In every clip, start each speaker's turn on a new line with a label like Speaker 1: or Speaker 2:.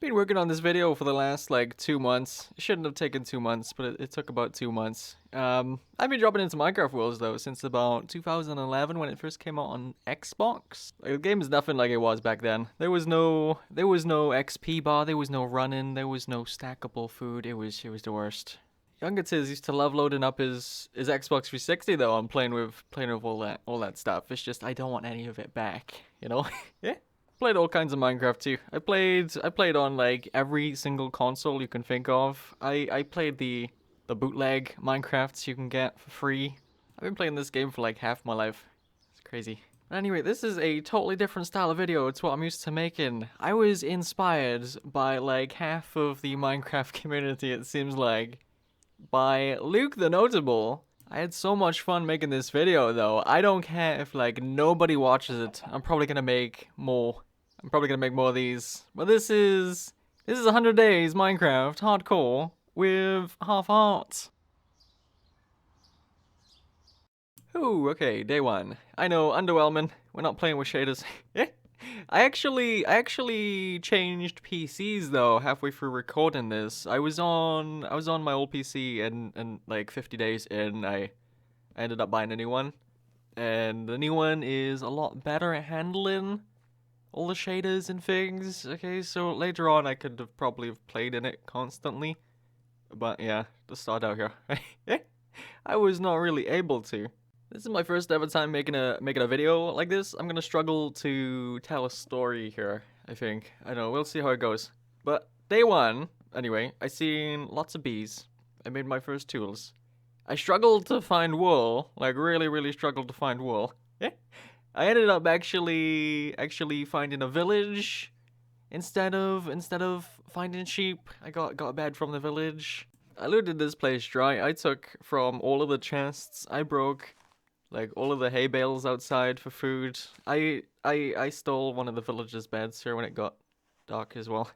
Speaker 1: been working on this video for the last like 2 months. It shouldn't have taken 2 months, but it took about 2 months. I've been dropping into Minecraft worlds though since about 2011 when it first came out on Xbox. Like, the game is nothing like it was back then. There was no XP bar, there was no running, there was no stackable food. It was the worst. Younger Tiz used to love loading up his Xbox 360 though. I'm playing with all that stuff. It's just I don't want any of it back, you know? Yeah. Played all kinds of Minecraft too. I played on like every single console you can think of. I played the bootleg Minecrafts you can get for free. I've been playing this game for like half my life. It's crazy. But anyway, this is a totally different style of video. It's what I'm used to making. I was inspired by like half of the Minecraft community, it seems like, by Luke the Notable. I had so much fun making this video though. I don't care if like nobody watches it. I'm probably gonna make more. I'm probably gonna make more of these. But this is 100 days Minecraft hardcore with half hearts. Ooh, okay, day one. I know, underwhelming. We're not playing with shaders. I actually changed PCs though halfway through recording this. I was on my old PC and like 50 days in I ended up buying a new one. And the new one is a lot better at handling all the shaders and things. Okay, so later on I could have probably played in it constantly. But yeah, to start out here. I was not really able to. This is my first ever time making a video like this. I'm gonna struggle to tell a story here, I think. I don't know, we'll see how it goes. But day one, anyway, I seen lots of bees. I made my first tools. I struggled to find wool, like really struggled to find wool. I ended up actually finding a village instead of finding sheep. I got a bed from the village. I looted this place dry. I took from all of the chests. I broke like all of the hay bales outside for food. I stole one of the villagers' beds here when it got dark as well.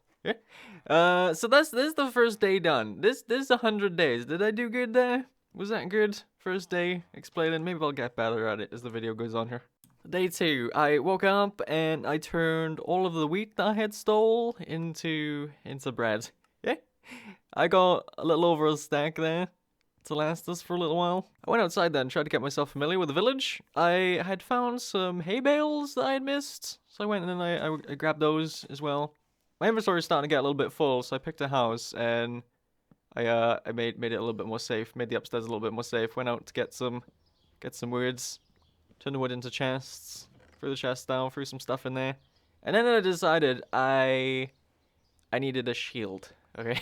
Speaker 1: So this is the first day done. This is 100 days. Did I do good there? Was that good? First day explaining. Maybe I'll get better at it as the video goes on here. Day two, I woke up and I turned all of the wheat that I had stole into bread. Yeah, I got a little over a stack there to last us for a little while. I went outside then, tried to get myself familiar with the village. I had found some hay bales that I had missed, so I went and I grabbed those as well. My inventory was starting to get a little bit full, so I picked a house and I made it a little bit more safe. Made the upstairs a little bit more safe. Went out to get some woods, turned the wood into chests, threw the chests down, threw some stuff in there, and then I decided I needed a shield. Okay,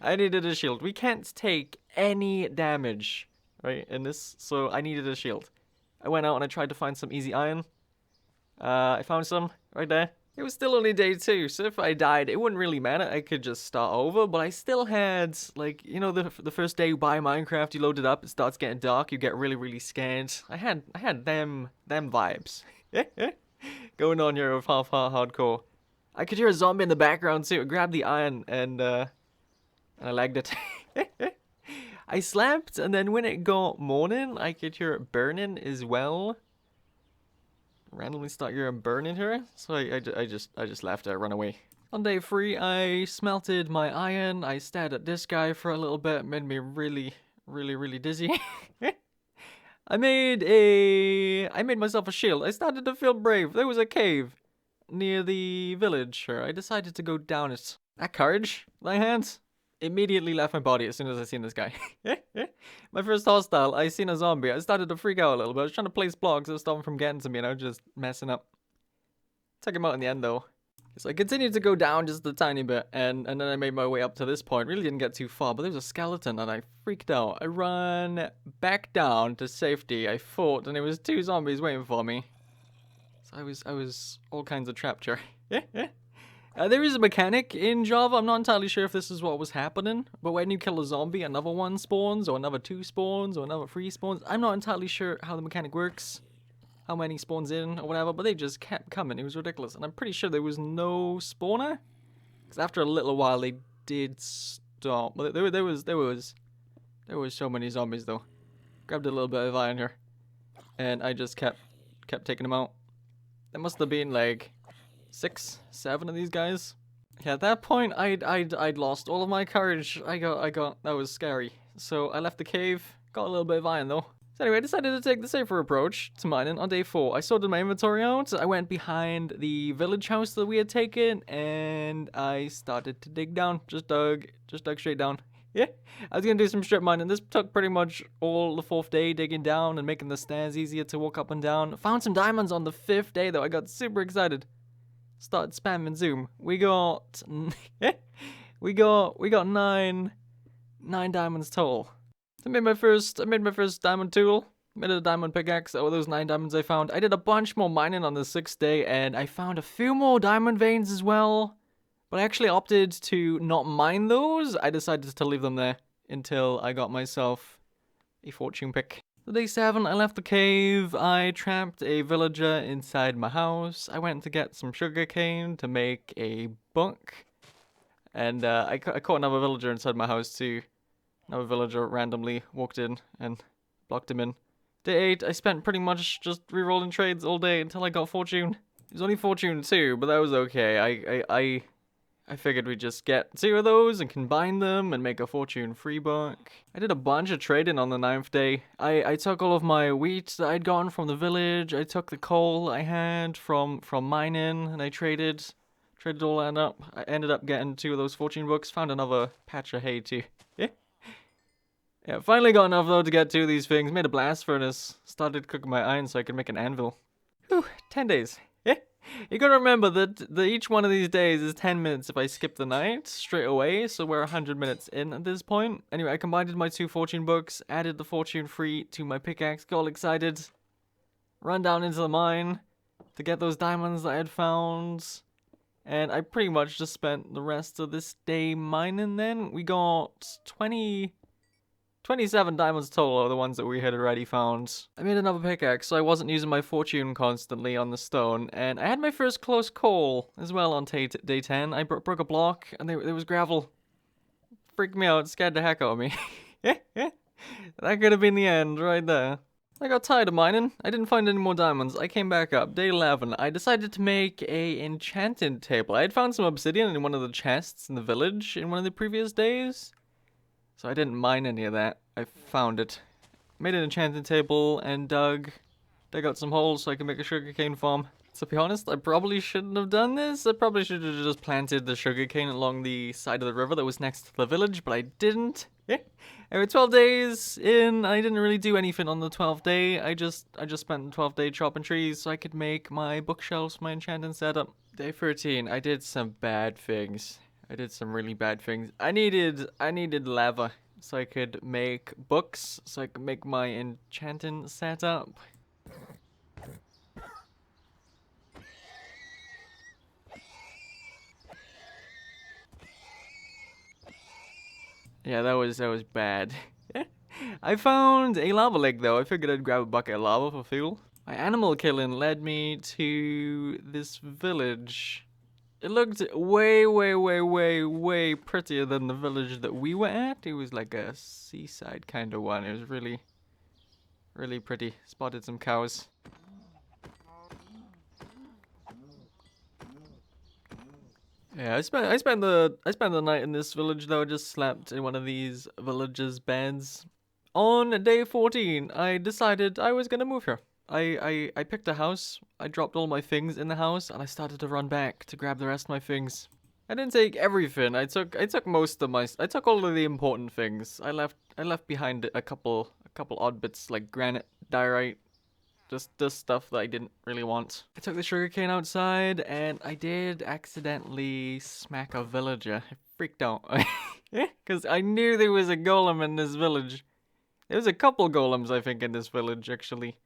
Speaker 1: I needed a shield. We can't take any damage, right, in this, so I needed a shield. I went out and I tried to find some easy iron. I found some right there. It was still only day two, so if I died, it wouldn't really matter. I could just start over, but I still had, like, you know, the first day you buy Minecraft, you load it up, it starts getting dark, you get really scared. I had them vibes going on here with half hardcore. I could hear a zombie in the background too. I grabbed the iron and I lagged it. I slept, and then when it got morning, I could hear it burning as well. Randomly start hearing burning here, so I just left it, run away. On day three, I smelted my iron. I stared at this guy for a little bit, made me really dizzy. I made myself a shield. I started to feel brave. There was a cave near the village here. I decided to go down it. That courage that I had immediately left my body as soon as I seen this guy. My first hostile, I seen a zombie. I started to freak out a little bit. I was trying to place blocks to stop him from getting to me, and I was just messing up. Took him out in the end though. So I continued to go down just a tiny bit, and then I made my way up to this point. Really didn't get too far, but there was a skeleton and I freaked out. I ran back down to safety. I fought, and there was 2 zombies waiting for me. So I was all kinds of trapped here. There is a mechanic in Java. I'm not entirely sure if this is what was happening, but when you kill a zombie, another one spawns, or another 2 spawns, or another 3 spawns. I'm not entirely sure how the mechanic works, how many spawns in, or whatever, but they just kept coming. It was ridiculous, and I'm pretty sure there was no spawner, because after a little while they did stop. But there was so many zombies though. Grabbed a little bit of iron here, and I just kept taking them out. There must have been like 6, 7 of these guys. Yeah, at that point, I'd lost all of my courage. That was scary. So I left the cave, got a little bit of iron though. So anyway, I decided to take the safer approach to mining on day 4. I sorted my inventory out, I went behind the village house that we had taken, and I started to dig down. Just dug straight down. Yeah, I was gonna do some strip mining. This took pretty much all the 4th day digging down and making the stairs easier to walk up and down. Found some diamonds on the 5th day though, I got super excited. Started spamming Zoom. We got nine diamonds total. I made my first diamond tool. Made a diamond pickaxe. Oh, those 9 diamonds I found. I did a bunch more mining on the 6th day, and I found a few more diamond veins as well. But I actually opted to not mine those. I decided to leave them there until I got myself a fortune pick. So day 7, I left the cave. I trapped a villager inside my house. I went to get some sugarcane to make a bunk. And I caught another villager inside my house too. Another villager randomly walked in and blocked him in. Day 8, I spent pretty much just re-rolling trades all day until I got fortune. It was only fortune 2, but that was okay. I figured we'd just get 2 of those and combine them and make a fortune free book. I did a bunch of trading on the 9th day. I took all of my wheat that I'd gotten from the village. I took the coal I had from mining, and I traded all that up. I ended up getting 2 of those fortune books. Found another patch of hay too. Yeah, finally got enough though to get 2 of these things. Made a blast furnace. Started cooking my iron so I could make an anvil. Whew, 10 days. You gotta remember that each one of these days is 10 minutes if I skip the night straight away, so we're 100 minutes in at this point. Anyway, I combined my 2 fortune books, added the fortune free to my pickaxe, got all excited, run down into the mine to get those diamonds that I had found, and I pretty much just spent the rest of this day mining then. We got 27 diamonds total are the ones that we had already found. I made another pickaxe, so I wasn't using my fortune constantly on the stone, and I had my first close call as well on day 10. I broke a block, and there was gravel. Freaked me out, scared the heck out of me. That could have been the end right there. I got tired of mining. I didn't find any more diamonds. I came back up. Day 11, I decided to make a enchanted table. I had found some obsidian in one of the chests in the village in one of the previous days, so I didn't mine any of that. I found it. Made an enchanted table and dug out some holes so I could make a sugarcane farm. To be honest, I probably shouldn't have done this. I probably should have just planted the sugarcane along the side of the river that was next to the village, but I didn't. Anyway, 12 days in, I didn't really do anything on the 12th day. I just spent the 12th day chopping trees so I could make my bookshelves, my enchanting setup. Day 13, I did some bad things. I did some really bad things. I needed lava so I could make books, so I could make my enchanting setup. Yeah, that was bad. I found a lava lake though. I figured I'd grab a bucket of lava for fuel. My animal killing led me to this village. It looked way prettier than the village that we were at. It was like a seaside kind of one. It was really pretty. Spotted some cows. Yeah, I spent the night in this village though. Just slept in one of these villagers' beds. On day 14, I decided I was gonna move here. I picked a house, I dropped all my things in the house, and I started to run back to grab the rest of my things. I didn't take everything. I took most of my. I took all of the important things. I left behind a couple odd bits like granite, diorite, just stuff that I didn't really want. I took the sugarcane outside, and I did accidentally smack a villager. I freaked out because I knew there was a golem in this village. There was a couple golems, I think, in this village actually.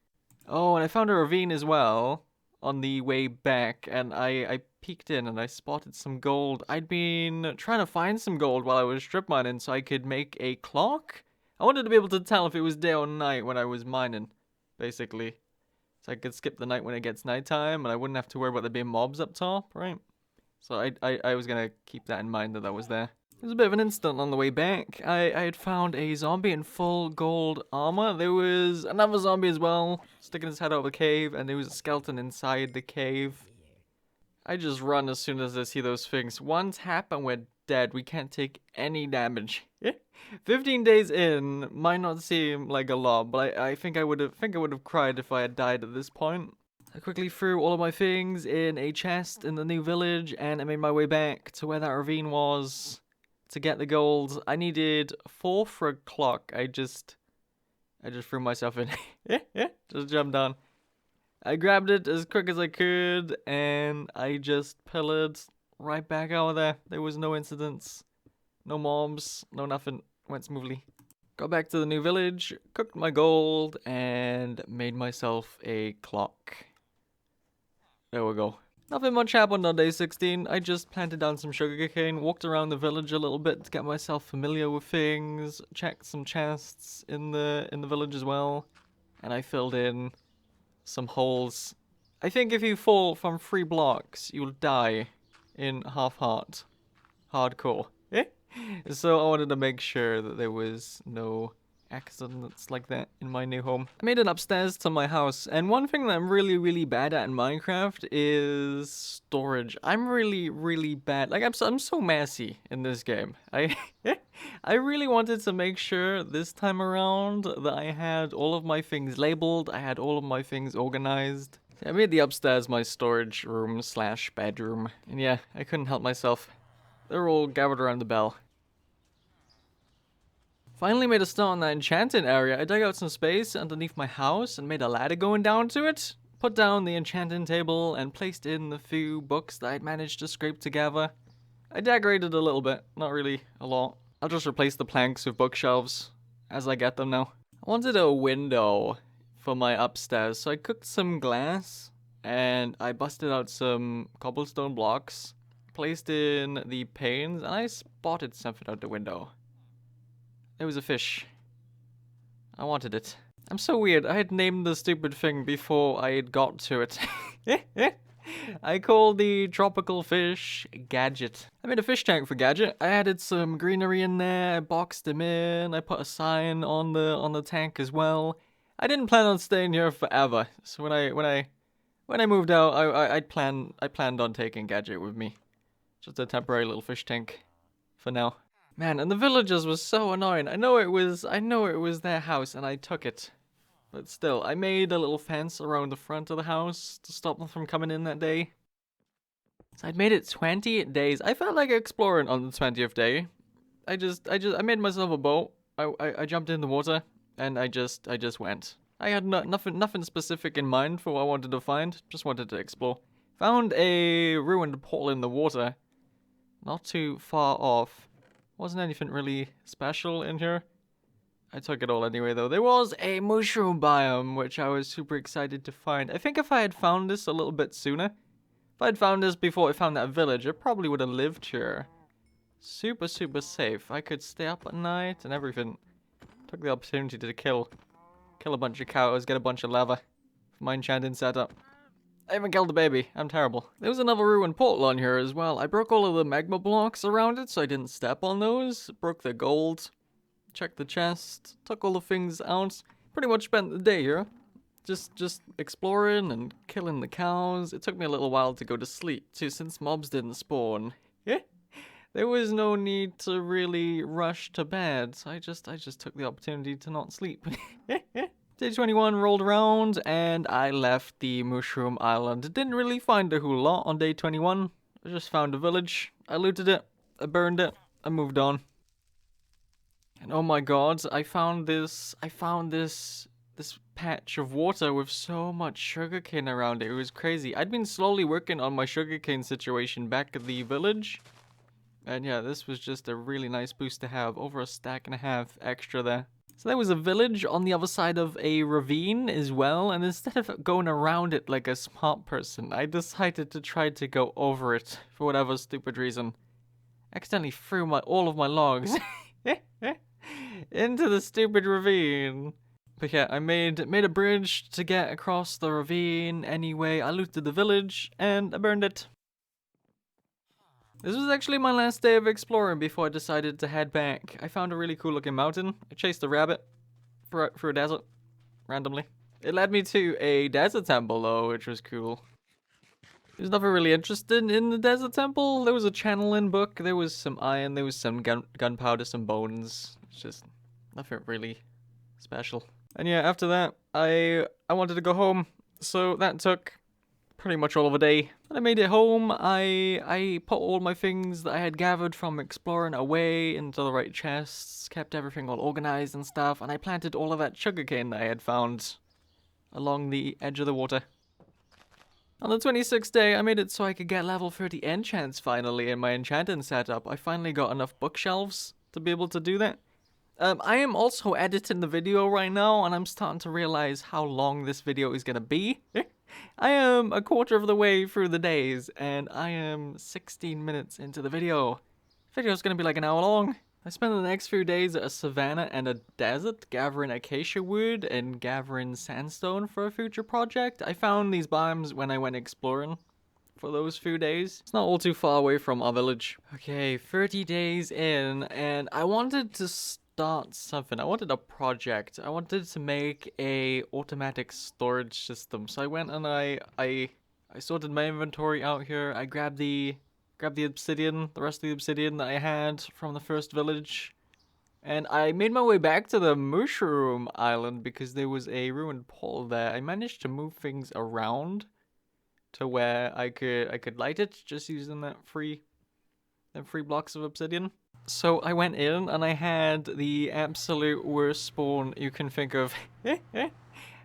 Speaker 1: Oh, and I found a ravine as well on the way back, and I peeked in and I spotted some gold. I'd been trying to find some gold while I was strip mining so I could make a clock. I wanted to be able to tell if it was day or night when I was mining, basically. So I could skip the night when it gets nighttime, and I wouldn't have to worry about there being mobs up top, right? So I was gonna keep that in mind that was there. There was a bit of an incident on the way back. I had found a zombie in full gold armor. There was another zombie as well, sticking his head out of the cave, and there was a skeleton inside the cave. I just run as soon as I see those things. One tap and we're dead. We can't take any damage. 15 days in might not seem like a lot, but I think I would have cried if I had died at this point. I quickly threw all of my things in a chest in the new village, and I made my way back to where that ravine was to get the gold. I needed 4 for a clock. I just threw myself in. Just jumped down. I grabbed it as quick as I could, and I just pillared right back out of there. There was no incidents, no mobs, no nothing. Went smoothly. Got back to the new village, cooked my gold, and made myself a clock. There we go. Nothing much happened on day 16. I just planted down some sugarcane, walked around the village a little bit to get myself familiar with things, checked some chests in the village as well, and I filled in some holes. I think if you fall from 3 blocks, you'll die in half heart. Hardcore. So I wanted to make sure that there was no accidents like that in my new home. I made it upstairs to my house, and one thing that I'm really bad at in Minecraft is storage. I'm really bad. Like, I'm so messy in this game. I really wanted to make sure this time around that I had all of my things labeled, I had all of my things organized. I made the upstairs my storage room / bedroom, and yeah, I couldn't help myself. They're all gathered around the bell. Finally made a start on that enchanting area. I dug out some space underneath my house and made a ladder going down to it. Put down the enchanting table and placed in the few books that I'd managed to scrape together. I decorated a little bit, not really a lot. I'll just replace the planks with bookshelves as I get them now. I wanted a window for my upstairs, so I cooked some glass and I busted out some cobblestone blocks, placed in the panes, and I spotted something out the window. It was a fish. I wanted it. I'm so weird. I had named the stupid thing before I had got to it. I called the tropical fish Gadget. I made a fish tank for Gadget. I added some greenery in there. I boxed him in. I put a sign on the tank as well. I didn't plan on staying here forever. So when I moved out, I planned on taking Gadget with me. Just a temporary little fish tank for now. Man, and the villagers were so annoying. I know it was their house and I took it. But still, I made a little fence around the front of the house to stop them from coming in that day. So I'd made it 20 days. I felt like exploring on the 20th day. I made myself a boat. I jumped in the water and I just went. I had nothing specific in mind for what I wanted to find. Just wanted to explore. Found a ruined portal in the water. Not too far off. Wasn't anything really special in here. I took it all anyway though. There was a mushroom biome, which I was super excited to find. I think if I had found this a little bit sooner, if I had found this before I found that village, I probably would have lived here. Super safe. I could stay up at night and everything. Took the opportunity to kill a bunch of cows, get a bunch of lava for my enchanting setup. I haven't killed the baby. I'm terrible. There was another ruined portal on here as well. I broke all of the magma blocks around it so I didn't step on those. Broke the gold. Checked the chest. Took all the things out. Pretty much spent the day here. Just exploring and killing the cows. It took me a little while to go to sleep too since mobs didn't spawn. There was no need to really rush to bed. So I just took the opportunity to not sleep. Day 21 rolled around, and I left the Mushroom Island. Didn't really find a whole lot on day 21. I just found a village. I looted it. I burned it. I moved on. And oh my god, I found this patch of water with so much sugarcane around it. It was crazy. I'd been slowly working on my sugarcane situation back at the village. And yeah, this was just a really nice boost to have. Over a stack and a half extra there. So there was a village on the other side of a ravine as well, and instead of going around it like a smart person, I decided to try to go over it for whatever stupid reason. Accidentally threw all of my logs into the stupid ravine. But yeah, I made a bridge to get across the ravine anyway. I looted the village and I burned it. This was actually my last day of exploring before I decided to head back. I found a really cool looking mountain. I chased a rabbit through a desert, randomly. It led me to a desert temple though, which was cool. was never really interested in the desert temple. There was a channeling book, there was some iron, there was some gunpowder, some bones. It's just nothing really special. And yeah, after that, I wanted to go home, so that took pretty much all of a day. When I made it home, I put all my things that I had gathered from exploring away into the right chests, kept everything all organized and stuff, and I planted all of that sugarcane that I had found along the edge of the water. On the 26th day, I made it so I could get level 30 enchants finally in my enchanting setup. I finally got enough bookshelves to be able to do that. I am also editing the video right now, and I'm starting to realize how long this video is gonna be. I am a quarter of the way through the days, and I am 16 minutes into the video. The video's gonna be like an hour long. I spent the next few days at a savannah and a desert, gathering acacia wood and gathering sandstone for a future project. I found these biomes when I went exploring for those few days. It's not all too far away from our village. Okay, 30 days in, and I wanted to start something. I wanted a project. I wanted to make a automatic storage system. So I went and I sorted my inventory out here. I grabbed the obsidian, the rest of the obsidian that I had from the first village. And I made my way back to the Mushroom Island because there was a ruined portal there. I managed to move things around to where I could light it just using them three blocks of obsidian. So I went in and I had the absolute worst spawn you can think of.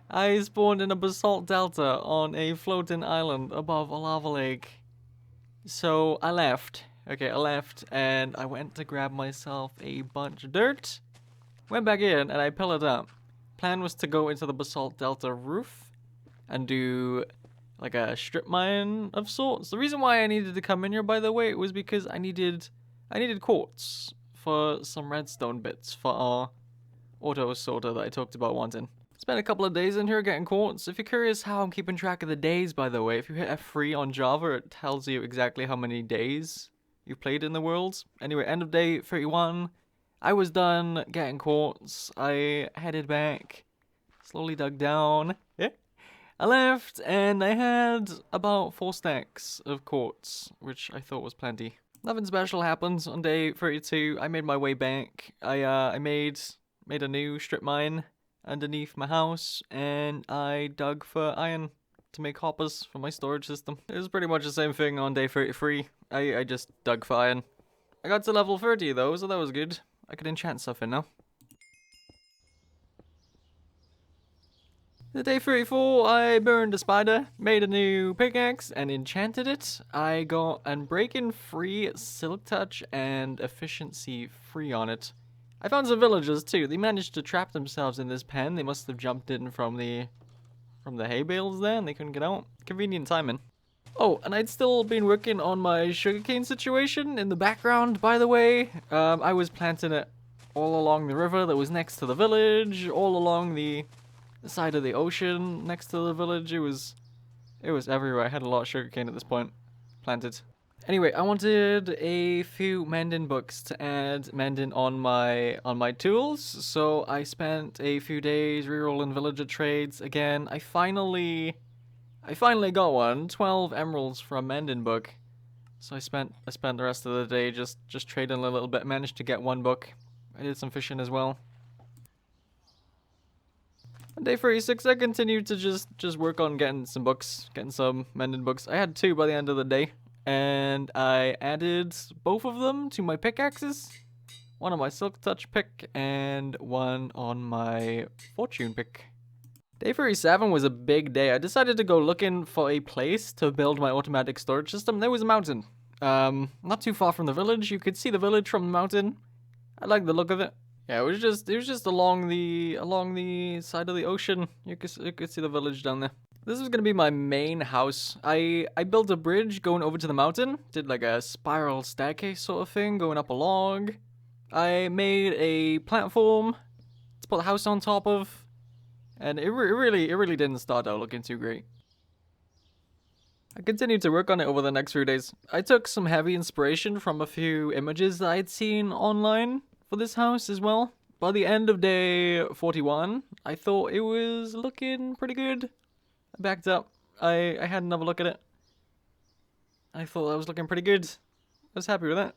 Speaker 1: I spawned in a basalt delta on a floating island above a lava lake. So I left. Okay, I left and I went to grab myself a bunch of dirt. Went back in and I pillared up. Plan was to go into the basalt delta roof and do like a strip mine of sorts. The reason why I needed to come in here, by the way, was because I needed quartz for some redstone bits for our auto sorter that I talked about wanting. Spent a couple of days in here getting quartz. If you're curious how I'm keeping track of the days, by the way, if you hit F3 on Java, it tells you exactly how many days you've played in the world. Anyway, end of day 31. I was done getting quartz. I headed back, slowly dug down. I left and I had about 4 stacks of quartz, which I thought was plenty. Nothing special happened on day 32. I made my way back. I made a new strip mine underneath my house, and I dug for iron to make hoppers for my storage system. It was pretty much the same thing on day 33. I just dug for iron. I got to level 30 though, so that was good. I could enchant stuff in now. The day 34, I burned a spider, made a new pickaxe, and enchanted it. I got Unbreaking free, Silk Touch, and Efficiency free on it. I found some villagers too. They managed to trap themselves in this pen. They must have jumped in from the hay bales there, and they couldn't get out. Convenient timing. Oh, and I'd still been working on my sugarcane situation in the background, by the way. I was planting it all along the river that was next to the village, all along the side of the ocean next to the village. It was everywhere. I had a lot of sugarcane at this point planted. Anyway, I wanted a few mending books to add mending on my tools, so I spent a few days rerolling villager trades again. I finally got one, 12 emeralds for a mending book. So I spent the rest of the day just trading a little bit. Managed to get one book. I did some fishing as well. On day 36, I continued to just work on getting some books, getting some mending books. I had 2 by the end of the day, and I added both of them to my pickaxes. One on my Silk Touch pick, and one on my Fortune pick. Day 37 was a big day. I decided to go looking for a place to build my automatic storage system. There was a mountain. Not too far from the village. You could see the village from the mountain. I like the look of it. Yeah, it was just along the side of the ocean. You could see the village down there. This was gonna be my main house. I built a bridge going over to the mountain. Did like a spiral staircase sort of thing going up a log. I made a platform to put the house on top of, and it really didn't start out looking too great. I continued to work on it over the next few days. I took some heavy inspiration from a few images that I'd seen online for this house as well. By the end of day 41, I thought it was looking pretty good. I backed up. I had another look at it. I thought that was looking pretty good. I was happy with that.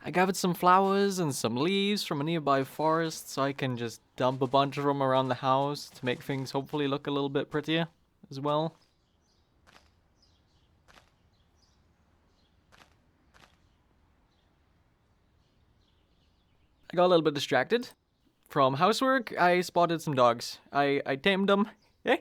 Speaker 1: I gathered some flowers and some leaves from a nearby forest so I can just dump a bunch of them around the house to make things hopefully look a little bit prettier as well. I got a little bit distracted. From housework, I spotted some dogs. I tamed them. Yeah.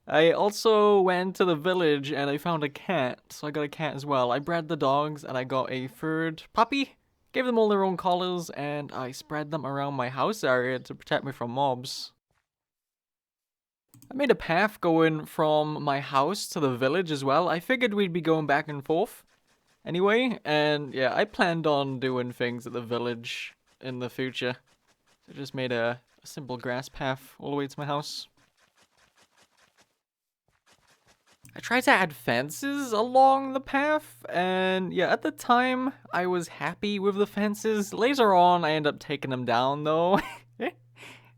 Speaker 1: I also went to the village and I found a cat, so I got a cat as well. I bred the dogs and I got a third puppy. Gave them all their own collars and I spread them around my house area to protect me from mobs. I made a path going from my house to the village as well. I figured we'd be going back and forth anyway, and yeah, I planned on doing things at the village in the future. So I just made a simple grass path all the way to my house. I tried to add fences along the path, and yeah, at the time, I was happy with the fences. Later on, I ended up taking them down, though.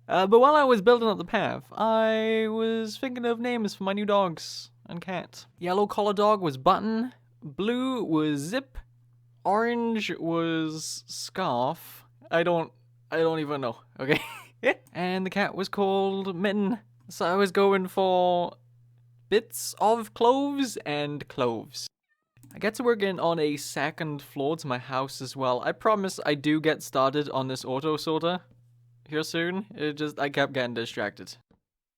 Speaker 1: But while I was building up the path, I was thinking of names for my new dogs and cat. Yellow collar dog was Button, blue was Zip, orange was Scarf. I don't even know, okay? And the cat was called Mitten, so I was going for bits of cloves and cloves. I get to working on a second floor to my house as well. I promise I do get started on this auto sorter here soon. I kept getting distracted.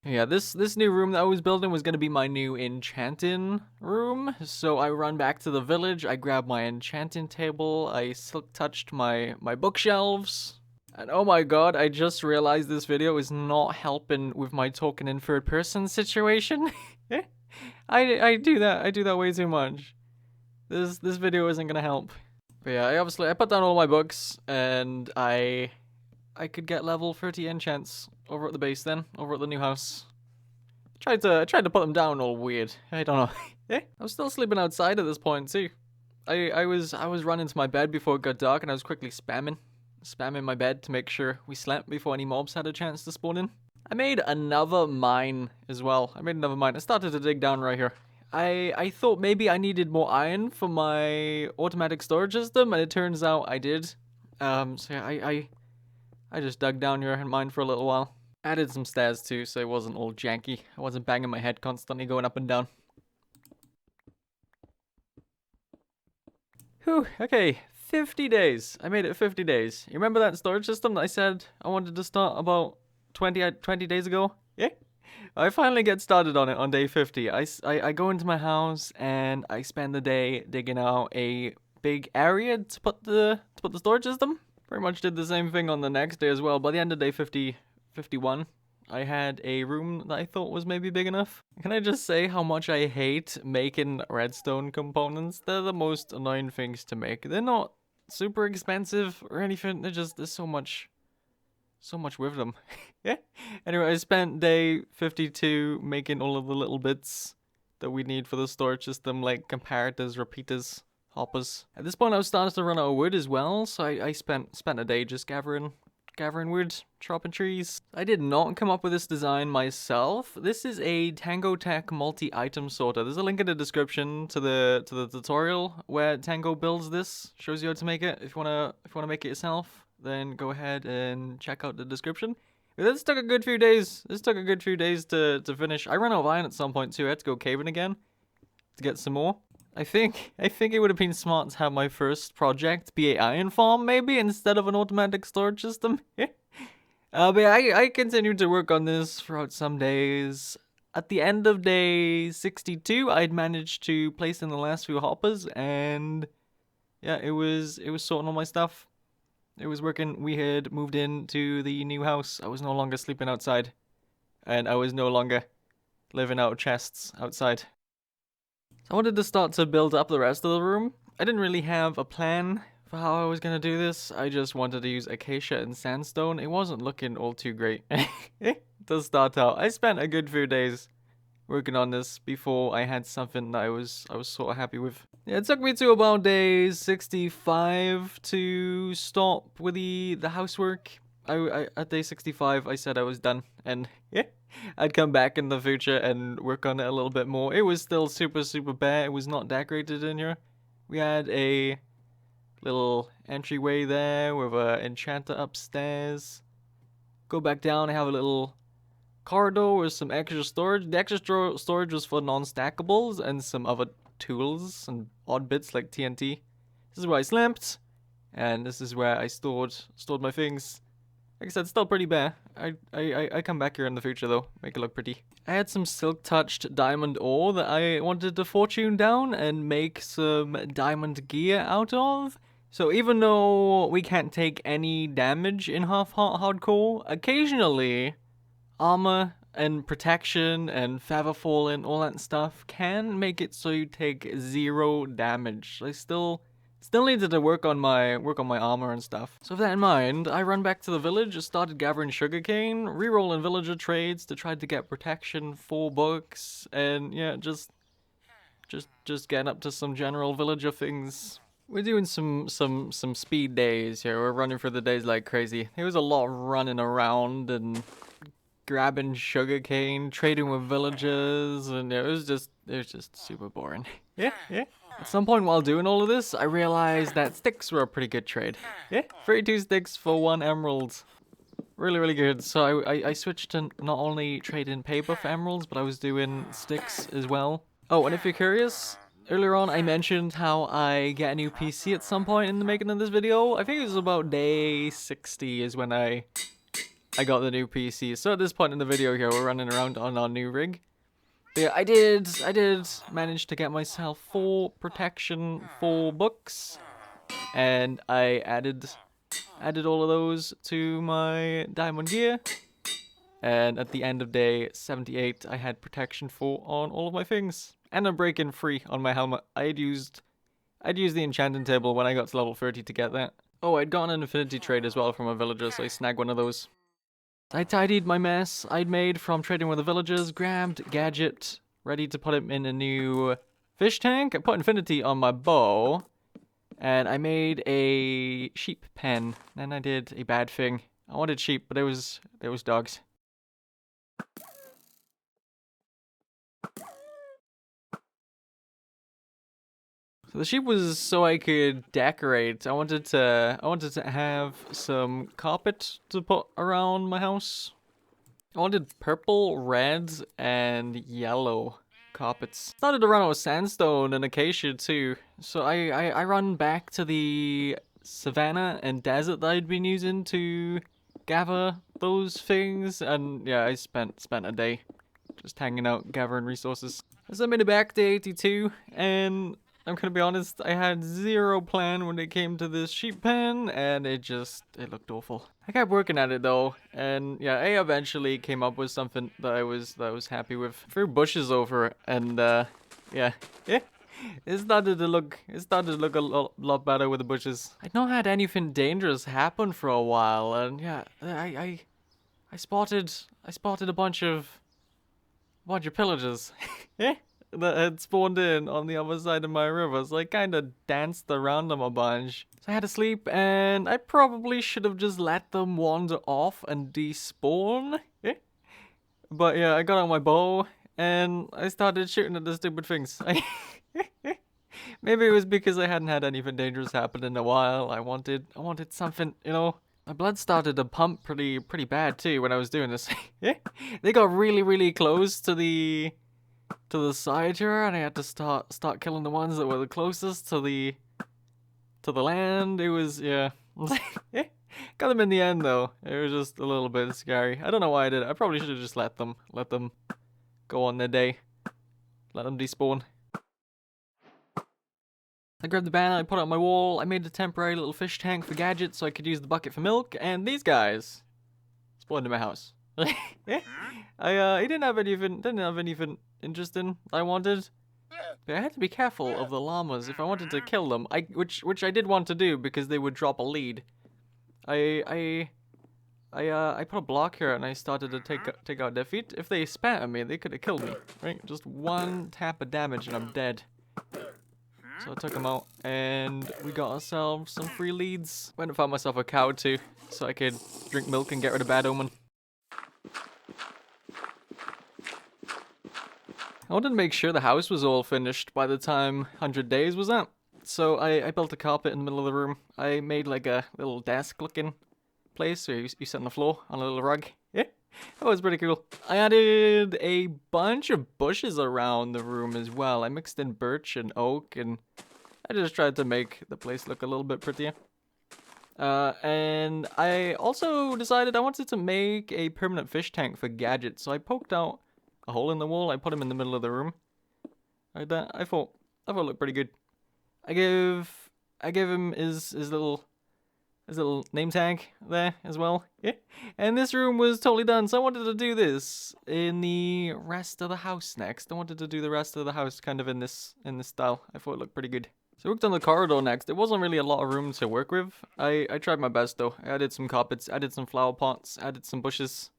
Speaker 1: Yeah, this new room that I was building was gonna be my new enchanting room. So I run back to the village, I grab my enchanting table, I silk touched my bookshelves. And oh my god, I just realized this video is not helping with my talking in third person situation. I do that way too much. This video isn't gonna help. But yeah, I put down all my books and I could get level 30 enchants over at the base then, over at the new house. I tried to put them down all weird. I don't know. I was still sleeping outside at this point too. I was running to my bed before it got dark and I was quickly spamming my bed to make sure we slept before any mobs had a chance to spawn in. I made another mine as well. I started to dig down right here. I thought maybe I needed more iron for my automatic storage system, and it turns out I did. So yeah, I just dug down here and mined for a little while. Added some stairs too, so it wasn't all janky. I wasn't banging my head constantly going up and down. Whew, okay. 50 days. I made it 50 days. You remember that storage system that I said I wanted to start about 20 days ago? Yeah. I finally get started on it on day 50. I go into my house and I spend the day digging out a big area to put the storage system. Pretty much did the same thing on the next day as well. By the end of day 51, I had a room that I thought was maybe big enough. Can I just say how much I hate making redstone components? They're the most annoying things to make. They're not super expensive or anything. There's so much with them. Yeah. Anyway, I spent day 52 making all of the little bits that we need for the storage system, like comparators, repeaters, hoppers. At this point, I was starting to run out of wood as well, so I spent a day just gathering wood, chopping trees. I did not come up with this design myself. This is a Tango Tech multi-item sorter. There's a link in the description to the tutorial where Tango builds this, shows you how to make it. If you wanna make it yourself, then go ahead and check out the description. This took a good few days. To finish. I ran out of iron at some point too. I had to go caving again to get some more. I think it would have been smart to have my first project be an iron farm, maybe, instead of an automatic storage system. But yeah, I continued to work on this throughout some days. At the end of day 62, I'd managed to place in the last few hoppers, and yeah, it was sorting all my stuff. It was working. We had moved into the new house. I was no longer sleeping outside, and I was no longer living out of chests outside. I wanted to start to build up the rest of the room. I didn't really have a plan for how I was going to do this. I just wanted to use acacia and sandstone. It wasn't looking all too great to start out. I spent a good few days working on this before I had something that I was sort of happy with. Yeah, it took me to about day 65 to stop with the housework. at day 65, I said I was done, and yeah, I'd come back in the future and work on it a little bit more. It was still super, super bare. It was not decorated in here. We had a little entryway there with an enchanter upstairs. Go back down, I have a little corridor with some extra storage. The extra storage was for non-stackables and some other tools and odd bits like TNT. This is where I slept, and this is where I stored my things. Like I said, still pretty bare. I come back here in the future though, make it look pretty. I had some silk-touched diamond ore that I wanted to fortune down and make some diamond gear out of. So even though we can't take any damage in hardcore, occasionally armor and protection and feather fall and all that stuff can make it so you take 0 damage. I still needed to work on my armor and stuff. So with that in mind, I run back to the village, started gathering sugarcane, rerolling villager trades to try to get protection 4 books, and yeah, just getting up to some general villager things. We're doing some speed days here. We're running for the days like crazy. There was a lot of running around and grabbing sugarcane, trading with villagers, and it was just super boring. Yeah. At some point while doing all of this, I realized that sticks were a pretty good trade. Yeah, 32 sticks for 1 emerald. Really, really good. So I switched to not only trading paper for emeralds, but I was doing sticks as well. Oh, and if you're curious, earlier on I mentioned how I get a new PC at some point in the making of this video. I think it was about day 60 is when I got the new PC. So at this point in the video here, we're running around on our new rig. But yeah, I did manage to get myself 4 protection 4 books, and I added all of those to my diamond gear. And at the end of day 78, I had protection 4 on all of my things, and a break-in free on my helmet. I'd used the enchanting table when I got to level 30 to get that. Oh, I'd gotten an infinity trade as well from a villager, so I snagged one of those. I tidied my mess I'd made from trading with the villagers, grabbed Gadget, ready to put him in a new fish tank. I put infinity on my bow, and I made a sheep pen. Then I did a bad thing. I wanted sheep, but there was dogs. So the sheep was so I could decorate. I wanted to have some carpet to put around my house. I wanted purple, red, and yellow carpets. Started to run out of sandstone and acacia too. So I run back to the savannah and desert that I'd been using to gather those things, and yeah, I spent a day just hanging out gathering resources. So I made it back to 82, and I'm gonna be honest, I had 0 plan when it came to this sheep pen, and it looked awful. I kept working at it though, and yeah, I eventually came up with something that I was happy with. Threw bushes over it, and yeah, it started to look a lot better with the bushes. I'd not had anything dangerous happen for a while, and yeah, I spotted a bunch of pillagers. That had spawned in on the other side of my river, so I kind of danced around them a bunch. So I had to sleep, and I probably should have just let them wander off and despawn. But yeah, I got out my bow, and I started shooting at the stupid things. Maybe it was because I hadn't had anything dangerous happen in a while. I wanted something, you know. My blood started to pump pretty bad too when I was doing this. They got really, really close to the side here, and I had to start killing the ones that were the closest to the land. It was, yeah. Got them in the end though. It was just a little bit scary. I don't know why I did it. I probably should have just let them go on their day. Let them despawn. I grabbed the banner, I put it on my wall, I made a temporary little fish tank for Gadget so I could use the bucket for milk, and these guys spawned in my house. I didn't have anything interesting I wanted. But I had to be careful of the llamas if I wanted to kill them. Which I did want to do because they would drop a lead. I put a block here and I started to take out their feet. If they spat at me, they could have killed me. Right? Just 1 tap of damage and I'm dead. So I took them out and we got ourselves some free leads. Went and found myself a cow too, so I could drink milk and get rid of bad omen. I wanted to make sure the house was all finished by the time 100 days was up. So I built a carpet in the middle of the room. I made like a little desk looking place where you sit on the floor on a little rug. Yeah, that was pretty cool. I added a bunch of bushes around the room as well. I mixed in birch and oak, and I just tried to make the place look a little bit prettier. And I also decided I wanted to make a permanent fish tank for Gadget, so I poked out a hole in the wall. I put him in the middle of the room. Like that. I thought it looked pretty good. I gave him his little name tag there as well. Yeah. And this room was totally done, so I wanted to do this in the rest of the house next. I wanted to do the rest of the house kind of in this style. I thought it looked pretty good. So I worked on the corridor next. There wasn't really a lot of room to work with. I tried my best though. I added some carpets, added some flower pots, added some bushes.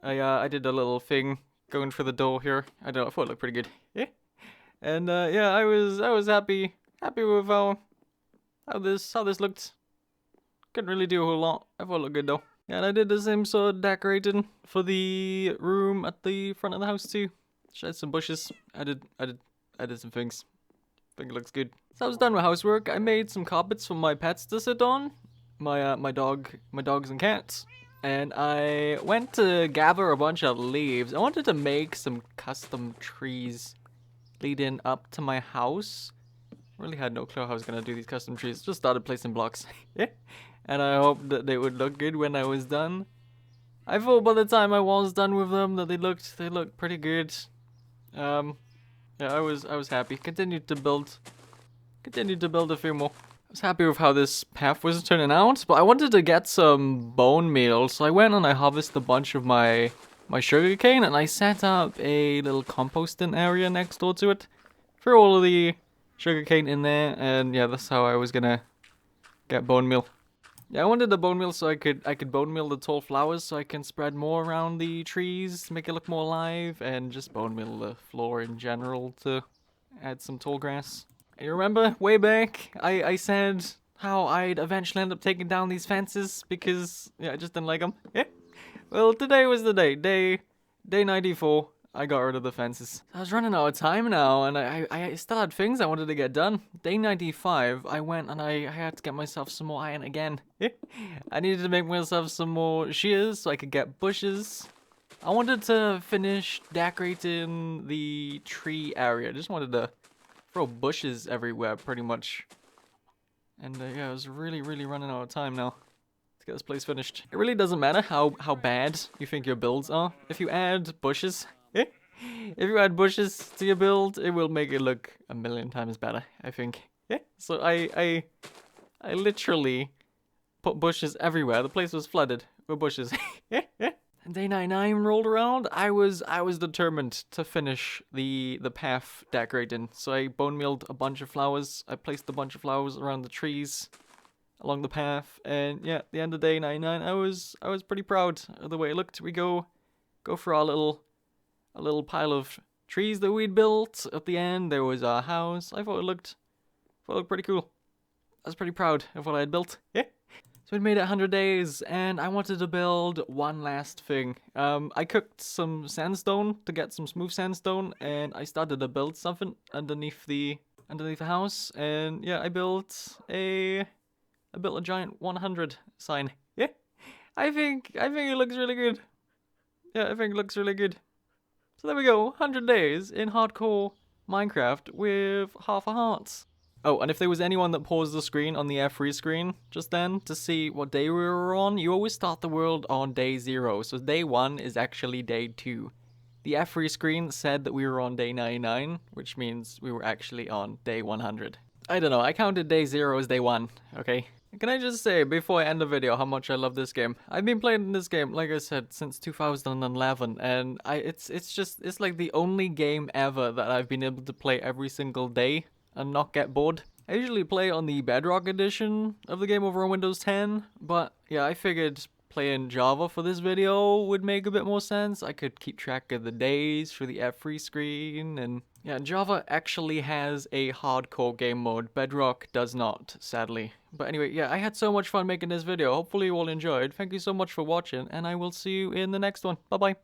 Speaker 1: I did a little thing going for the door here. I don't know, I thought it looked pretty good. Yeah. And yeah, I was happy with how this looked. Couldn't really do a whole lot. I thought it looked good though. Yeah, and I did the same sort of decorating for the room at the front of the house too. Shed some bushes. I did some things. I think it looks good. So I was done with housework. I made some carpets for my pets to sit on. My dogs and cats. And I went to gather a bunch of leaves. I wanted to make some custom trees leading up to my house. Really had no clue how I was gonna do these custom trees. Just started placing blocks. Yeah. And I hoped that they would look good when I was done. I thought by the time I was done with them that they looked pretty good. Yeah, I was happy. Continued to build a few more. I was happy with how this path was turning out, but I wanted to get some bone meal, so I went and I harvested a bunch of my sugarcane, and I set up a little composting area next door to it. Threw all of the sugarcane in there, and yeah, that's how I was gonna get bone meal. Yeah, I wanted the bone meal so I could bone meal the tall flowers so I can spread more around the trees, make it look more alive, and just bone meal the floor in general to add some tall grass. You remember way back I said how I'd eventually end up taking down these fences because yeah, I just didn't like them. Yeah. Well, today was the day. Day 94. I got rid of the fences. I was running out of time now, and I still had things I wanted to get done. Day 95, I went and I had to get myself some more iron again. I needed to make myself some more shears so I could get bushes. I wanted to finish decorating the tree area. I just wanted to throw bushes everywhere, pretty much. And yeah, I was really running out of time now to get this place finished. It really doesn't matter how bad you think your builds are. If you add bushes, if you add bushes to your build, it will make it look a million times better, I think. Yeah. So I literally put bushes everywhere. The place was flooded with bushes. And day 99 rolled around. I was determined to finish the path decorating. So I bone mealed a bunch of flowers. I placed a bunch of flowers around the trees along the path, and yeah, at the end of day 99, I was pretty proud of the way it looked. We go for our little pile of trees that we'd built. At the end, there was our house. I thought it looked pretty cool. I was pretty proud of what I had built. Yeah. So we made it 100 days, and I wanted to build one last thing. I cooked some sandstone to get some smooth sandstone, and I started to build something underneath the house. And yeah, I built a giant 100 sign. Yeah, I think it looks really good. Yeah, I think it looks really good. So there we go, 100 days in hardcore Minecraft with half a heart. Oh, and if there was anyone that paused the screen on the F3 screen just then to see what day we were on, you always start the world on day 0. So day 1 is actually day 2. The F3 screen said that we were on day 99, which means we were actually on day 100. I don't know, I counted day 0 as day 1, okay? Can I just say, before I end the video, how much I love this game? I've been playing this game, like I said, since 2011, and it's like the only game ever that I've been able to play every single day and not get bored. I usually play on the Bedrock edition of the game over on Windows 10, but yeah, I figured playing Java for this video would make a bit more sense. I could keep track of the days for the F3 screen, and Yeah, Java actually has a hardcore game mode. Bedrock does not, sadly. But anyway, yeah, I had so much fun making this video. Hopefully you all enjoyed. Thank you so much for watching, and I will see you in the next one. Bye-bye.